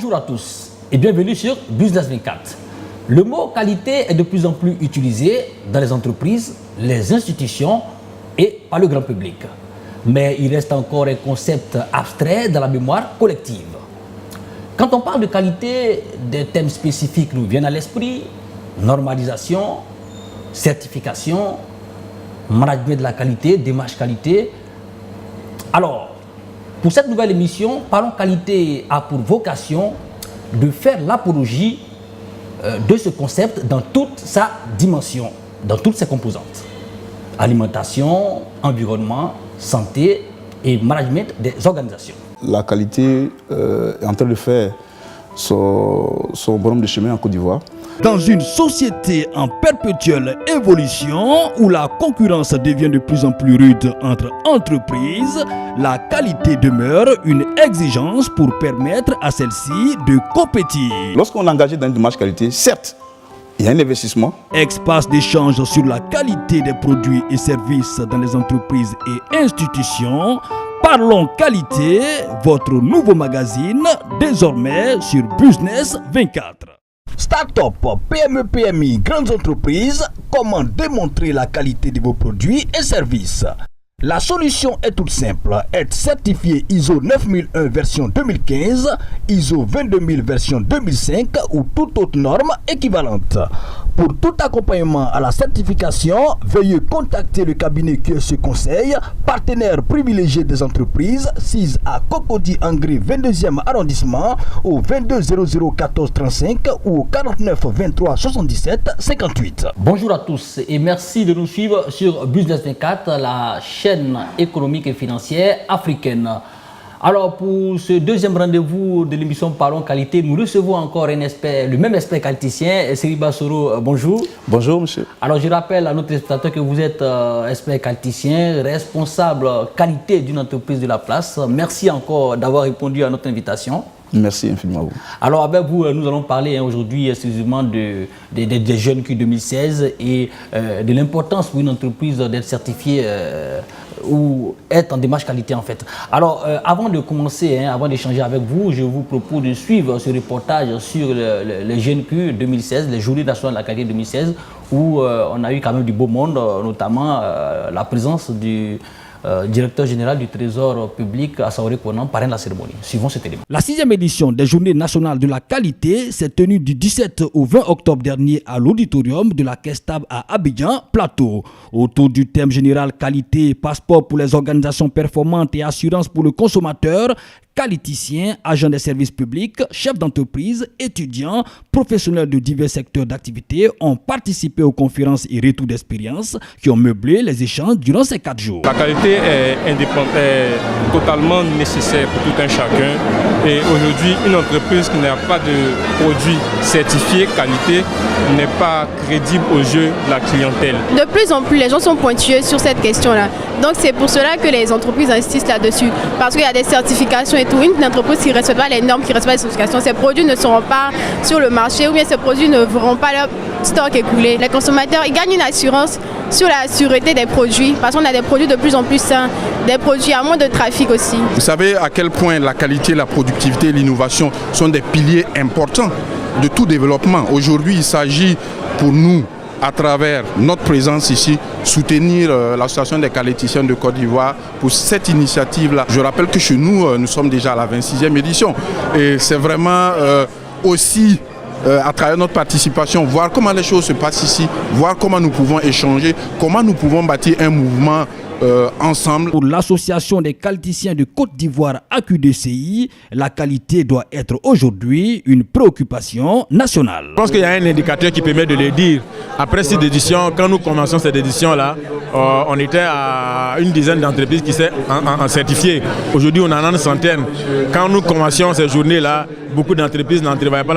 Bonjour à tous et bienvenue sur Business 24. Le mot qualité est de plus en plus utilisé dans les entreprises, les institutions et par le grand public. Mais il reste encore un concept abstrait dans la mémoire collective. Quand on parle de qualité, des thèmes spécifiques nous viennent à l'esprit: normalisation, certification, management de la qualité, démarche qualité. Alors, pour cette nouvelle émission, Parlons Qualité a pour vocation de faire l'apologie de ce concept dans toute sa dimension, dans toutes ses composantes. Alimentation, environnement, santé et management des organisations. La qualité est en train de faire son bonhomme de chemin en Côte d'Ivoire. Dans une société en perpétuelle évolution où la concurrence devient de plus en plus rude entre entreprises, la qualité demeure une exigence pour permettre à celle-ci de compétir. Lorsqu'on est engagé dans une démarche qualité, certes, il y a un investissement. Espace d'échange sur la qualité des produits et services dans les entreprises et institutions. Parlons Qualité, votre nouveau magazine, désormais sur Business 24. Start-up, PME, PMI, grandes entreprises, comment démontrer la qualité de vos produits et services? La solution est toute simple: être certifié ISO 9001 version 2015, ISO 22000 version 2005 ou toute autre norme équivalente. Pour tout accompagnement à la certification, veuillez contacter le cabinet QSE Conseil, partenaire privilégié des entreprises, 6 à Cocody Angré 22e arrondissement, au 22 00 14 35 ou au 49 23 77 58. Bonjour à tous et merci de nous suivre sur Business 24, la chaîne économique et financière africaine. Alors, pour ce deuxième rendez-vous de l'émission Parlons Qualité, nous recevons encore un expert, le même expert qualiticien, Seriba Soro. Bonjour. Bonjour, monsieur. Alors, je rappelle à notre spectateur que vous êtes expert qualiticien, responsable qualité d'une entreprise de la place. Merci encore d'avoir répondu à notre invitation. Merci infiniment à vous. Alors avec vous, nous allons parler aujourd'hui exclusivement des jeunes Q 2016 et de l'importance pour une entreprise d'être certifiée ou être en démarche qualité en fait. Alors avant de commencer, avant d'échanger avec vous, je vous propose de suivre ce reportage sur les jeunes Q 2016, les journées nationales de la qualité 2016, où on a eu quand même du beau monde, notamment la présence du directeur général du Trésor public, Assaouré Konan, parrain de la cérémonie. Suivons cet élément. La 6e édition des Journées nationales de la qualité s'est tenue du 17 au 20 octobre dernier à l'auditorium de la Kestab à Abidjan, Plateau. Autour du thème général qualité, passeport pour les organisations performantes et assurance pour le consommateur, qualiticiens, agents des services publics, chefs d'entreprise, étudiants, professionnels de divers secteurs d'activité ont participé aux conférences et retours d'expérience qui ont meublé les échanges durant ces 4 jours. La qualité est totalement nécessaire pour tout un chacun. Et aujourd'hui, une entreprise qui n'a pas de produit certifié qualité n'est pas crédible aux yeux de la clientèle. De plus en plus, les gens sont pointueux sur cette question-là. Donc c'est pour cela que les entreprises insistent là-dessus. Parce qu'il y a des certifications et tout. Une entreprise qui ne respecte pas les normes, qui ne respecte pas les certifications, ces produits ne seront pas sur le marché ou bien ces produits ne verront pas leur stock écoulé. Les consommateurs, ils gagnent une assurance sur la sûreté des produits parce qu'on a des produits de plus en plus sains, des produits à moins de trafic aussi. Vous savez à quel point la qualité, la productivité et l'innovation sont des piliers importants de tout développement. Aujourd'hui, il s'agit pour nous, à travers notre présence ici, soutenir l'association des qualiticiens de Côte d'Ivoire pour cette initiative-là. Je rappelle que chez nous, nous sommes déjà à la 26e édition et c'est vraiment aussi à travers notre participation, voir comment les choses se passent ici, voir comment nous pouvons échanger, comment nous pouvons bâtir un mouvement ensemble. Pour l'association des qualiticiens de Côte d'Ivoire AQDCI, la qualité doit être aujourd'hui une préoccupation nationale. Je pense qu'il y a un indicateur qui permet de le dire. Après cette édition, quand nous commençons cette édition-là, on était à une dizaine d'entreprises qui sont en certifiées. Aujourd'hui, on en a une centaine. Quand nous commencions ces journées-là, beaucoup d'entreprises n'en travaillaient pas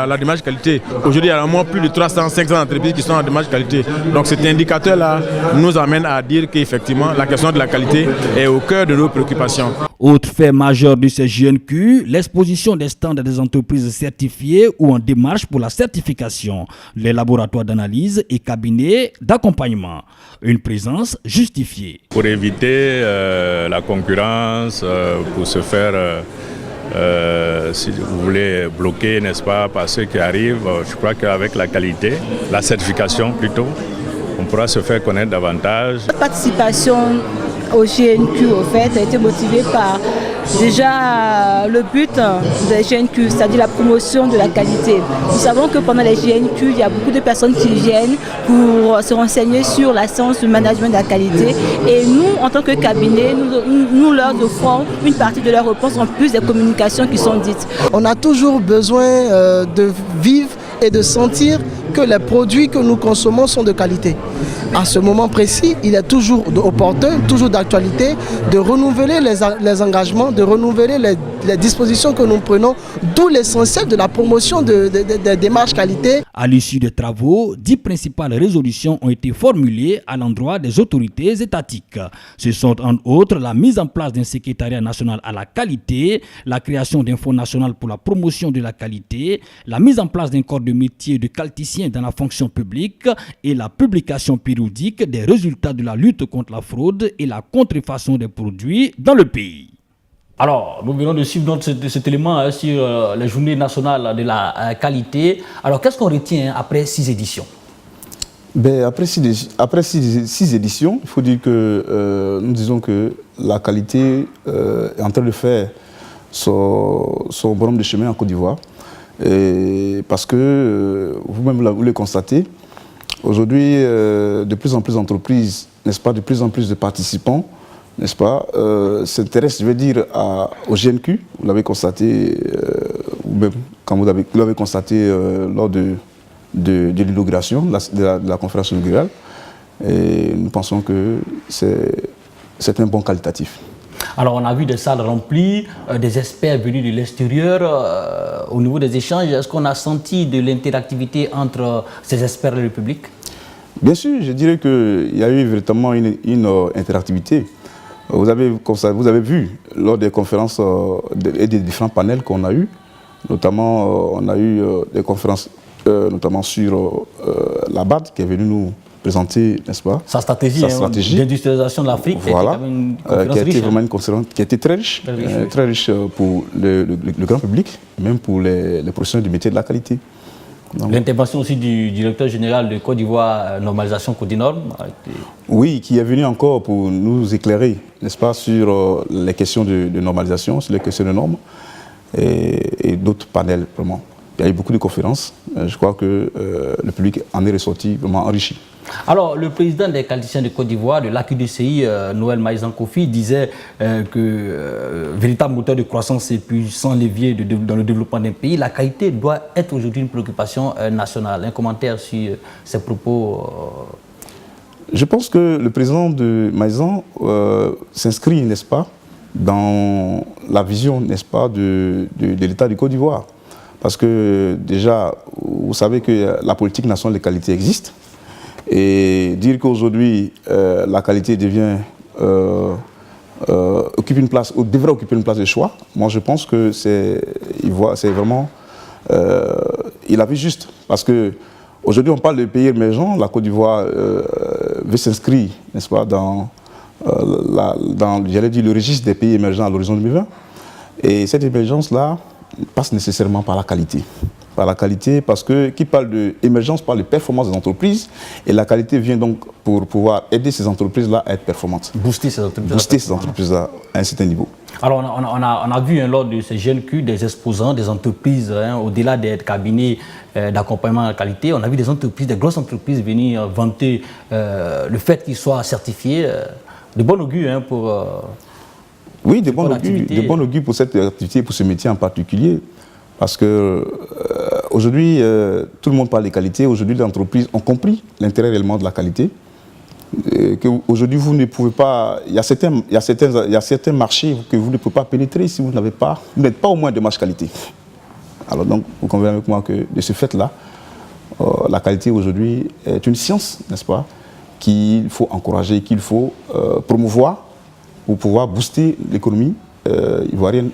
la démarche qualité. Aujourd'hui, il y a au moins plus de 300-500 entreprises qui sont en démarche qualité. Donc cet indicateur-là nous amène à dire qu'effectivement, la question de la qualité est au cœur de nos préoccupations. Autre fait majeur de ces JNQ, l'exposition des stands des entreprises certifiées ou en démarche pour la certification, les laboratoires d'analyse et cabinets d'accompagnement. Une présence justifiée. Pour éviter la concurrence, pour se faire si vous voulez bloquer, n'est-ce pas, par ceux qui arrivent. Je crois qu'avec la qualité, la certification plutôt, on pourra se faire connaître davantage. La participation au GNQ, au fait, a été motivée par déjà le but des GNQ, c'est-à-dire la promotion de la qualité. Nous savons que pendant les GNQ, il y a beaucoup de personnes qui viennent pour se renseigner sur la science du management de la qualité. Et nous, en tant que cabinet, nous leur offrons une partie de leurs réponses en plus des communications qui sont dites. On a toujours besoin de vivre et de sentir que les produits que nous consommons sont de qualité. À ce moment précis, il est toujours opportun, toujours d'actualité, de renouveler les engagements, de renouveler les dispositions que nous prenons, d'où l'essentiel de la promotion des démarches qualité. À l'issue des travaux, 10 principales résolutions ont été formulées à l'endroit des autorités étatiques. Ce sont entre autres la mise en place d'un secrétariat national à la qualité, la création d'un fonds national pour la promotion de la qualité, la mise en place d'un corps de métier de qualiticien dans la fonction publique et la publication périodique des résultats de la lutte contre la fraude et la contrefaçon des produits dans le pays. Alors, nous venons de suivre cet élément sur les journées nationales de la qualité. Alors, qu'est-ce qu'on retient après 6 éditions? Après six éditions, il faut dire que nous disons que la qualité est en train de faire son bonhomme de chemin en Côte d'Ivoire. Parce que vous-même vous le constatez, aujourd'hui, de plus en plus d'entreprises, n'est-ce pas, de plus en plus de participants, n'est-ce pas, s'intéressent, je veux dire, au GNQ. Vous l'avez constaté, ou même quand vous l'avez constaté lors de l'inauguration, de la conférence inaugurale. Et nous pensons que c'est un bon qualitatif. Alors, on a vu des salles remplies, des experts venus de l'extérieur. Au niveau des échanges, est-ce qu'on a senti de l'interactivité entre ces experts et le public? Bien sûr, je dirais qu'il y a eu véritablement une interactivité. Vous avez vu lors des conférences et des différents panels qu'on a eus, notamment on a eu des conférences notamment sur la BAD qui est venue nous présenter, n'est-ce pas, sa stratégie d'industrialisation de l'Afrique. Voilà, qui a été vraiment une conférence qui a été très riche, pour le grand public, même pour les professionnels du métier de la qualité. L'intervention aussi du directeur général de Côte d'Ivoire, Normalisation Codinorme. Oui, qui est venu encore pour nous éclairer, n'est-ce pas, sur les questions de normalisation, sur les questions de normes et d'autres panels, vraiment. Il y a eu beaucoup de conférences. Je crois que le public en est ressorti vraiment enrichi. Alors, le président des qualiticiens de Côte d'Ivoire, de l'AQDCI, Noël Maïzan Kofi, disait que véritable moteur de croissance et puissant levier dans le développement d'un pays, la qualité doit être aujourd'hui une préoccupation nationale. Un commentaire sur ces propos Je pense que le président de Maïzan s'inscrit, n'est-ce pas, dans la vision, n'est-ce pas, de l'État du Côte d'Ivoire. Parce que déjà, vous savez que la politique nationale de qualité existe. Et dire qu'aujourd'hui, la qualité occupe une place, ou devrait occuper une place de choix, moi je pense que c'est vraiment... il a vu juste. Parce qu'aujourd'hui, on parle de pays émergents. La Côte d'Ivoire veut s'inscrire, n'est-ce pas, dans j'allais dire, le registre des pays émergents à l'horizon 2020. Et cette émergence-là passe nécessairement par la qualité. Par la qualité, parce que qui parle d'émergence parle de performance des entreprises, et la qualité vient donc pour pouvoir aider ces entreprises-là à être performantes. Booster ces entreprises-là à un certain niveau. Alors on a vu lors de ces GNQ des exposants, des entreprises, au-delà des cabinets d'accompagnement à la qualité, on a vu des entreprises, des grosses entreprises venir vanter le fait qu'ils soient certifiés. De bon augure pour... oui, de bon augure pour cette activité, pour ce métier en particulier. Parce que aujourd'hui, tout le monde parle de qualité. Aujourd'hui, les entreprises ont compris l'intérêt réellement de la qualité. Aujourd'hui, vous ne pouvez pas... Il y a certains marchés que vous ne pouvez pas pénétrer si vous n'êtes pas au moins de marge qualité. Alors donc, vous convenez avec moi que de ce fait-là, la qualité aujourd'hui est une science, n'est-ce pas, qu'il faut encourager, qu'il faut promouvoir pour pouvoir booster l'économie ivoirienne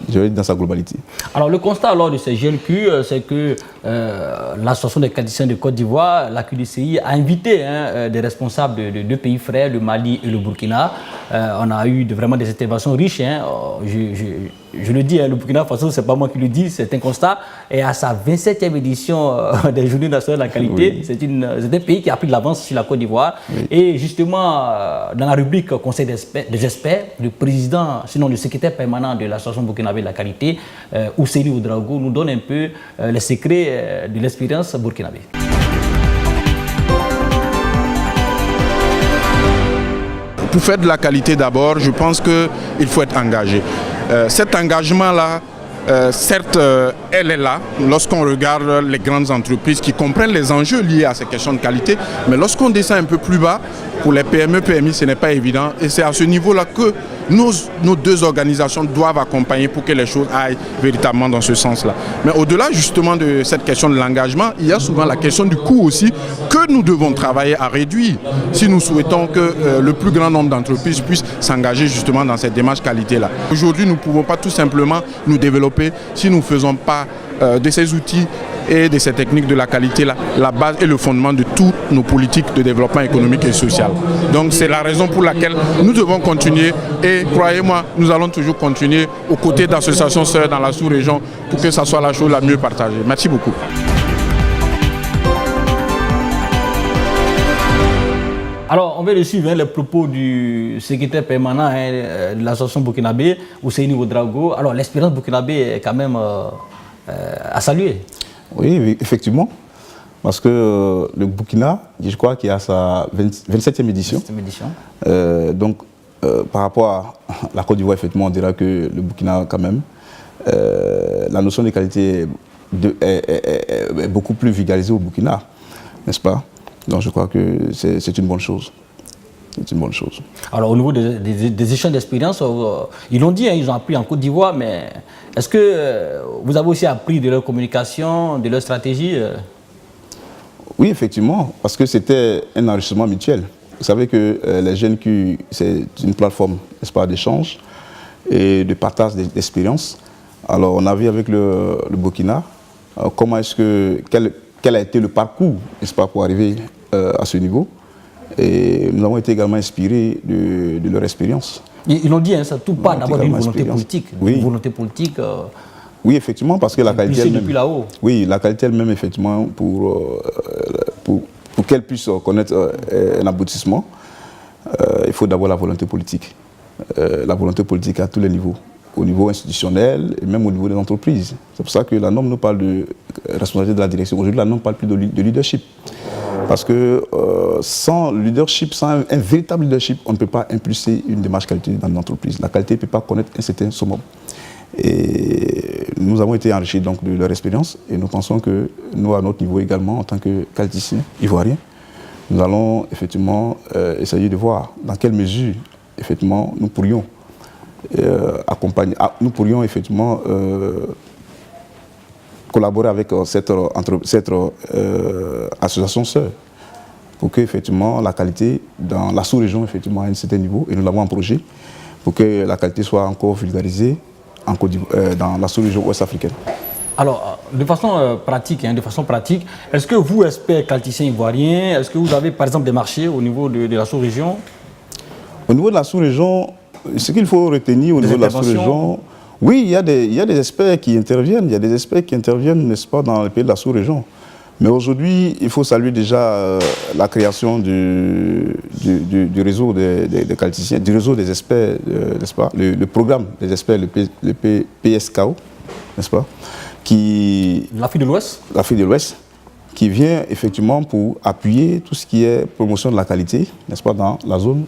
dans sa globalité. Alors le constat lors de ces GNQ, c'est que l'association des qualiticiens de Côte d'Ivoire, la QDCI, a invité des responsables de deux pays frères, le Mali et le Burkina. On a eu vraiment des interventions riches. je le dis, le Burkina Faso, ce n'est pas moi qui le dis, c'est un constat, est à sa 27e édition des Journées nationales de la qualité. Oui. C'est un pays qui a pris de l'avance sur la Côte d'Ivoire. Oui. Et justement, dans la rubrique Conseil des experts, le président, sinon le secrétaire permanent de l'Association burkinabé de la qualité, Ousseyni Ouedraogo, nous donne un peu les secrets de l'expérience burkinabé. Pour faire de la qualité d'abord, je pense qu'il faut être engagé. Cet engagement-là, certes, elle est là lorsqu'on regarde les grandes entreprises qui comprennent les enjeux liés à ces questions de qualité, mais lorsqu'on descend un peu plus bas, pour les PME, PMI, ce n'est pas évident. Et c'est à ce niveau-là que nos deux organisations doivent accompagner pour que les choses aillent véritablement dans ce sens-là. Mais au-delà justement de cette question de l'engagement, il y a souvent la question du coût aussi que nous devons travailler à réduire si nous souhaitons que le plus grand nombre d'entreprises puissent s'engager justement dans cette démarche qualité-là. Aujourd'hui, nous ne pouvons pas tout simplement nous développer si nous ne faisons pas de ces outils et de ces techniques de la qualité, la base et le fondement de toutes nos politiques de développement économique et social. Donc c'est la raison pour laquelle nous devons continuer et croyez-moi, nous allons toujours continuer aux côtés d'associations sœurs dans la sous-région pour que ça soit la chose la mieux partagée. Merci beaucoup. Alors, on vient de suivre les propos du secrétaire permanent de l'association burkinabé, Ousseyni Ouedraogo. Alors, l'expérience burkinabé est quand même à saluer. Oui, effectivement. Parce que le Burkina, je crois qu'il a sa 27e édition. Donc, par rapport à la Côte d'Ivoire, effectivement, on dira que le Burkina, quand même, la notion de qualité est beaucoup plus vulgarisée au Burkina, n'est-ce pas? Donc, je crois que c'est une bonne chose. C'est une bonne chose. Alors, au niveau des échanges d'expérience, ils l'ont dit, hein, ils ont appris en Côte d'Ivoire, mais est-ce que vous avez aussi appris de leur communication, de leur stratégie? Oui, effectivement, parce que c'était un enrichissement mutuel. Vous savez que les GNQ, c'est une plateforme, n'est-ce pas, d'échange et de partage d'expériences. Alors, on a vu avec le Burkina comment est-ce que, quel a été le parcours, n'est-ce pas, pour arriver à ce niveau. Et nous avons été également inspirés de leur expérience. Ils l'ont dit, hein, ça tout part d'abord d'une volonté politique. Oui. Une volonté politique. Oui, effectivement, parce que la qualité elle-même. Depuis là-haut. Oui, la qualité elle-même, effectivement, pour qu'elle puisse connaître un aboutissement, il faut d'abord la volonté politique. La volonté politique à tous les niveaux, au niveau institutionnel et même au niveau des entreprises. C'est pour ça que la norme nous parle de responsabilité de la direction. Aujourd'hui, la norme parle plus de leadership. Parce que sans leadership, sans un véritable leadership, on ne peut pas impulser une démarche qualité dans une entreprise. La qualité ne peut pas connaître un certain summum. Et nous avons été enrichis donc de leur expérience et nous pensons que nous, à notre niveau également, en tant que qualiticiens ivoiriens, nous allons effectivement essayer de voir dans quelle mesure effectivement nous pourrions accompagner, nous pourrions effectivement collaborer avec cette association sœur pour que effectivement la qualité dans la sous-région effectivement à un certain niveau, et nous l'avons en projet, pour que la qualité soit encore vulgarisée dans la sous-région ouest-africaine. Alors, de façon pratique, est-ce que vous, experts qualiticiens ivoiriens, est-ce que vous avez par exemple des marchés au niveau de la sous-région? Au niveau de la sous-région, ce qu'il faut retenir au niveau de la sous-région, oui, il y a des experts qui interviennent, n'est-ce pas, dans les pays de la sous-région. Mais aujourd'hui, il faut saluer déjà la création du réseau des qualiticiens, du réseau des experts, n'est-ce pas, le programme des experts, le PSKO, n'est-ce pas, l'Afrique de l'Ouest. L'Afrique de l'Ouest, qui vient effectivement pour appuyer tout ce qui est promotion de la qualité, n'est-ce pas, dans la zone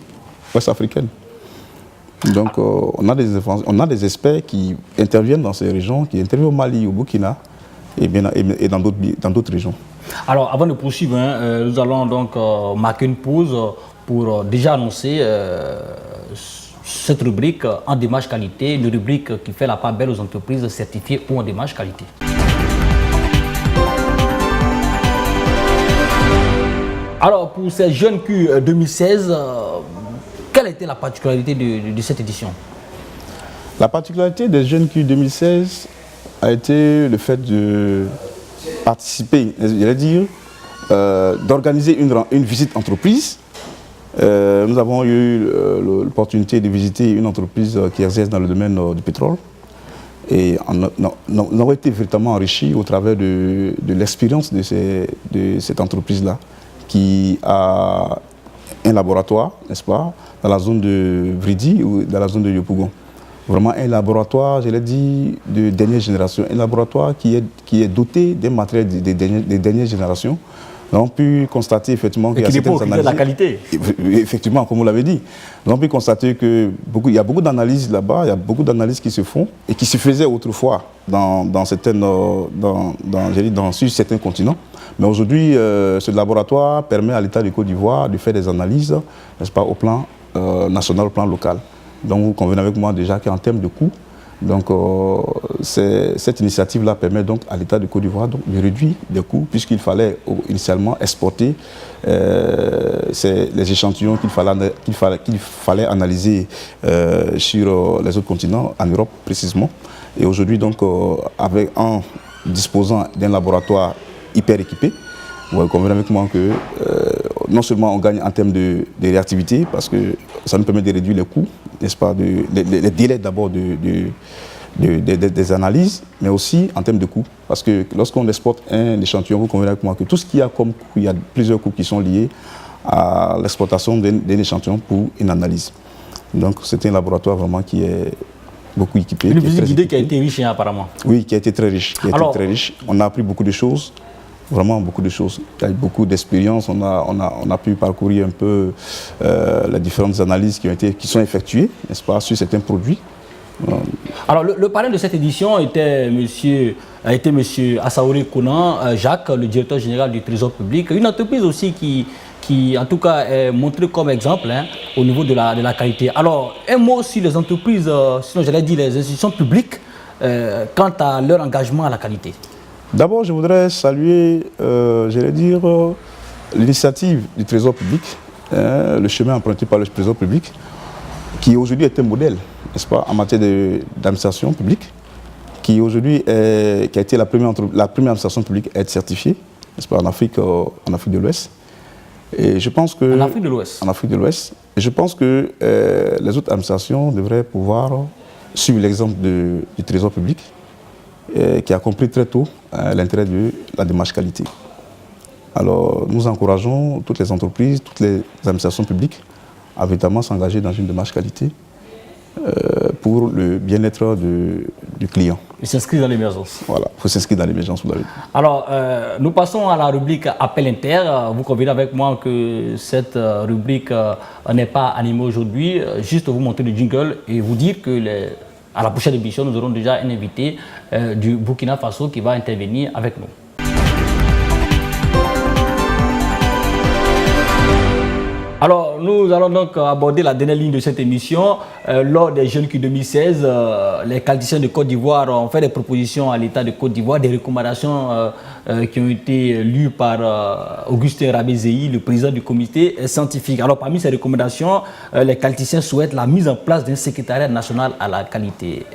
ouest-africaine. Donc, on a des experts qui interviennent dans ces régions, qui interviennent au Mali, au Burkina et dans d'autres régions. Alors, avant de poursuivre, nous allons donc marquer une pause pour déjà annoncer cette rubrique en démarche qualité, une rubrique qui fait la part belle aux entreprises certifiées ou en démarche qualité. Alors, pour ces jeunes Q 2016, quelle a été la particularité de cette édition? La particularité des jeunes Q 2016 a été le fait de participer, j'allais dire, d'organiser une visite entreprise. Nous avons eu l'opportunité de visiter une entreprise qui exerce dans le domaine du pétrole. Et on aurait été véritablement enrichi au travers de l'expérience de cette entreprise-là, qui a un laboratoire, n'est-ce pas, dans la zone de Vridi ou dans la zone de Yopougon. Vraiment un laboratoire, je l'ai dit, de dernière génération, un laboratoire qui est doté d'un matériel des dernières générations. Nous avons pu constater effectivement qu'il y a certaines analyses. La qualité. Effectivement, comme vous l'avez dit. Nous avons pu constater qu'il y a beaucoup d'analyses là-bas, il y a beaucoup d'analyses qui se font et qui se faisaient autrefois sur certains continents. Mais aujourd'hui, ce laboratoire permet à l'État de Côte d'Ivoire de faire des analyses, n'est-ce pas, au plan national, au plan local. Donc vous convenez avec moi déjà qu'en termes de coûts, donc, cette initiative-là permet donc à l'État de Côte d'Ivoire de réduire les coûts, puisqu'il fallait initialement exporter les échantillons qu'il fallait analyser sur les autres continents, en Europe précisément. Et aujourd'hui, donc, en disposant d'un laboratoire hyper équipé, vous convenez avec moi que non seulement on gagne en termes de réactivité, parce que ça nous permet de réduire les coûts, n'est-ce pas, les délais d'abord des analyses, mais aussi en termes de coûts. Parce que lorsqu'on exporte un échantillon, vous convenez avec moi que tout ce qu'il y a comme coût, il y a plusieurs coûts qui sont liés à l'exportation d'un échantillon pour une analyse. Donc c'est un laboratoire vraiment qui est beaucoup équipé. Une visite guidée qui a été riche, hein, apparemment. Oui, qui a été très riche. Très riche. On a appris beaucoup de choses. Vraiment beaucoup de choses. Il y a eu beaucoup d'expérience. On a pu parcourir un peu les différentes analyses qui sont effectuées, n'est-ce pas, sur certains produits. Alors, le parrain de cette édition a été M. Assaouré Konan, Jacques, le directeur général du Trésor public. Une entreprise aussi qui en tout cas, est montrée comme exemple, hein, au niveau de la qualité. Alors, un mot sur les entreprises, sinon j'allais dire les institutions publiques, quant à leur engagement à la qualité. D'abord, je voudrais saluer, l'initiative du Trésor public, le chemin emprunté par le Trésor public, qui aujourd'hui est un modèle, n'est-ce pas, en matière d'administration publique, qui aujourd'hui qui a été la première administration publique à être certifiée, n'est-ce pas, en Afrique de l'Ouest. Et je pense que... En Afrique de l'Ouest. En Afrique de l'Ouest. Et je pense que les autres administrations devraient pouvoir suivre l'exemple du Trésor public, qui a compris très tôt l'intérêt de la démarche qualité. Alors, nous encourageons toutes les entreprises, toutes les administrations publiques à véritablement s'engager dans une démarche qualité pour le bien-être du client. Il s'inscrit dans l'émergence. Voilà, il faut s'inscrire dans l'émergence. Alors, nous passons à la rubrique Appel Inter. Vous convenez avec moi que cette rubrique n'est pas animée aujourd'hui. Juste vous montrer le jingle et vous dire que à la prochaine émission, nous aurons déjà un invité du Burkina Faso qui va intervenir avec nous. Alors, nous allons donc aborder la dernière ligne de cette émission. Lors des Jeunes Q 2016, les qualiticiens de Côte d'Ivoire ont fait des propositions à l'État de Côte d'Ivoire, des recommandations qui ont été lues par Augustin Rabézéi, le président du comité scientifique. Alors, parmi ces recommandations, les qualiticiens souhaitent la mise en place d'un secrétariat national à la qualité.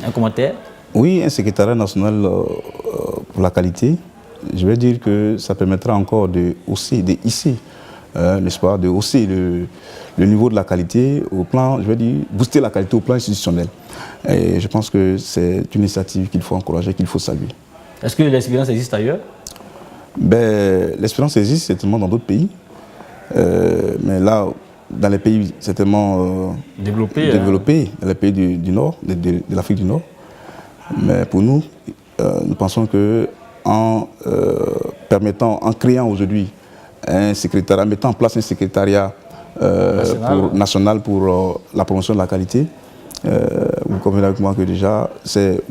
Un commentaire? Oui, un secrétariat national pour la qualité. Je vais dire que ça permettra encore de hisser, n'est-ce pas, de hausser le niveau de la qualité au plan, je vais dire, booster la qualité au plan institutionnel. Et je pense que c'est une initiative qu'il faut encourager, qu'il faut saluer. Est-ce que l'expérience existe ailleurs? L'expérience existe certainement dans d'autres pays. Mais là, dans les pays certainement développés, dans les pays du Nord, de l'Afrique du Nord. Mais pour nous, nous pensons qu'en créant aujourd'hui un secrétariat, mettant en place un secrétariat national pour la promotion de la qualité, vous convenez avec moi que déjà, c'est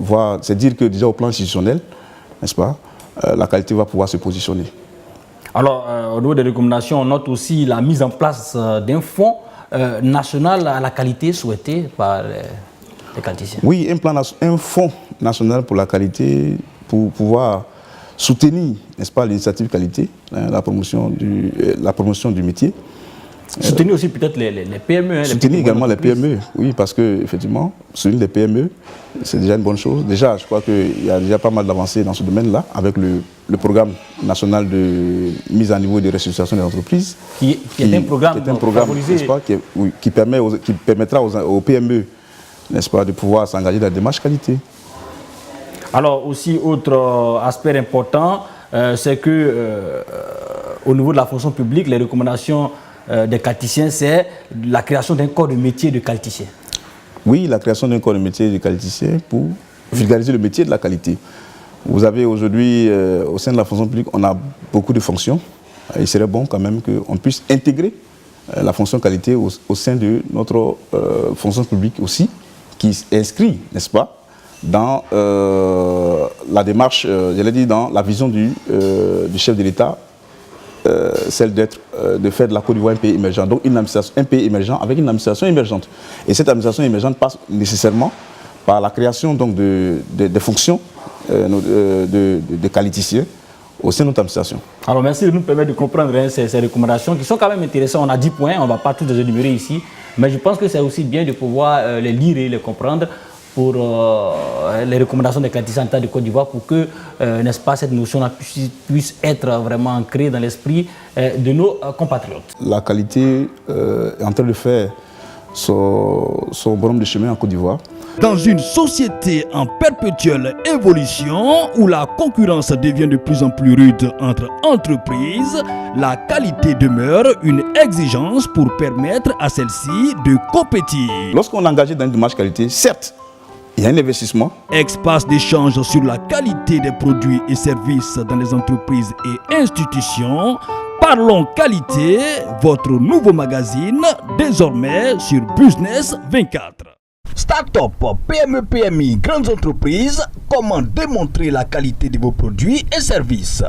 dire que déjà au plan institutionnel, n'est-ce pas, la qualité va pouvoir se positionner. Alors, au niveau des recommandations, on note aussi la mise en place d'un fonds national à la qualité souhaité par les qualiticiens. Oui, un fonds national pour la qualité, pour pouvoir soutenir, n'est-ce pas, l'initiative qualité, la promotion du métier. Soutenir aussi peut-être les PME. Soutenir également les PME, oui, parce qu'effectivement, soutenir les PME, c'est déjà une bonne chose. Déjà, je crois qu'il y a déjà pas mal d'avancées dans ce domaine-là, avec le programme national de mise à niveau et de restructuration des entreprises. Qui est un programme, n'est-ce pas, qui permettra aux PME, n'est-ce pas, de pouvoir s'engager dans la démarche qualité. Alors aussi, autre aspect important, c'est que au niveau de la fonction publique, les recommandations des qualiticiens, c'est la création d'un corps de métier de qualiticien. Oui, la création d'un corps de métier de qualiticien pour vulgariser le métier de la qualité. Vous avez aujourd'hui, au sein de la fonction publique, on a beaucoup de fonctions. Il serait bon quand même qu'on puisse intégrer la fonction qualité au sein de notre fonction publique aussi, qui inscrit, n'est-ce pas, dans la démarche, j'allais dire dans la vision du chef de l'État, celle de faire de la Côte d'Ivoire un pays émergent. Donc un pays émergent avec une administration émergente. Et cette administration émergente passe nécessairement par la création donc, de fonctions de qualiticiens au sein de notre administration. Alors merci de nous permettre de comprendre ces recommandations qui sont quand même intéressantes. On a 10 points, on ne va pas tous les énumérer ici, mais je pense que c'est aussi bien de pouvoir les lire et les comprendre pour les recommandations des qualiticiens de Côte d'Ivoire pour que, n'est-ce pas, cette notion-là puisse être vraiment ancrée dans l'esprit de nos compatriotes. La qualité est en train de faire son bonhomme de chemin en Côte d'Ivoire. Dans une société en perpétuelle évolution où la concurrence devient de plus en plus rude entre entreprises, la qualité demeure une exigence pour permettre à celle-ci de compétir. Lorsqu'on est engagé dans une démarche qualité, certes, il y a un investissement. Espace d'échange sur la qualité des produits et services dans les entreprises et institutions. Parlons qualité, votre nouveau magazine, désormais sur Business 24. Start-up, PME, PMI, grandes entreprises, comment démontrer la qualité de vos produits et services?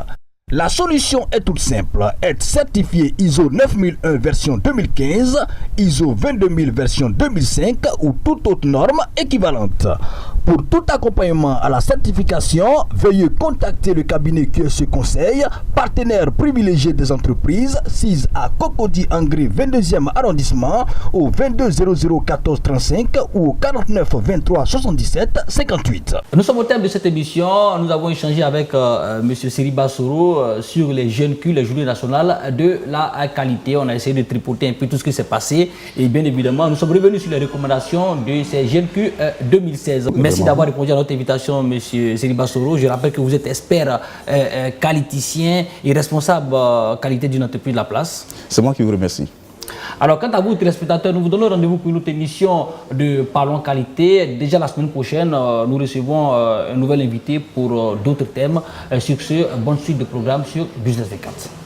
La solution est toute simple, être certifié ISO 9001 version 2015, ISO 22000 version 2005 ou toute autre norme équivalente. Pour tout accompagnement à la certification, veuillez contacter le cabinet QSE Conseil, partenaire privilégié des entreprises, 6 à Cocody Angré 22e arrondissement, au 22 00 14 35 ou au 49 23 77 58. Nous sommes au terme de cette émission. Nous avons échangé avec M. Seriba Soro sur les jeunes Q, les journées nationales de la qualité. On a essayé de tripoter un peu tout ce qui s'est passé et bien évidemment, nous sommes revenus sur les recommandations de ces jeunes Q 2016. Merci d'avoir répondu à notre invitation, M. Seriba Soro. Je rappelle que vous êtes expert qualiticien et responsable qualité d'une entreprise de la place. C'est moi qui vous remercie. Alors, quant à vous, téléspectateurs, nous vous donnons rendez-vous pour une autre émission de Parlons Qualité. Déjà la semaine prochaine, nous recevons un nouvel invité pour d'autres thèmes. Sur ce, bonne suite de programme sur Business 24.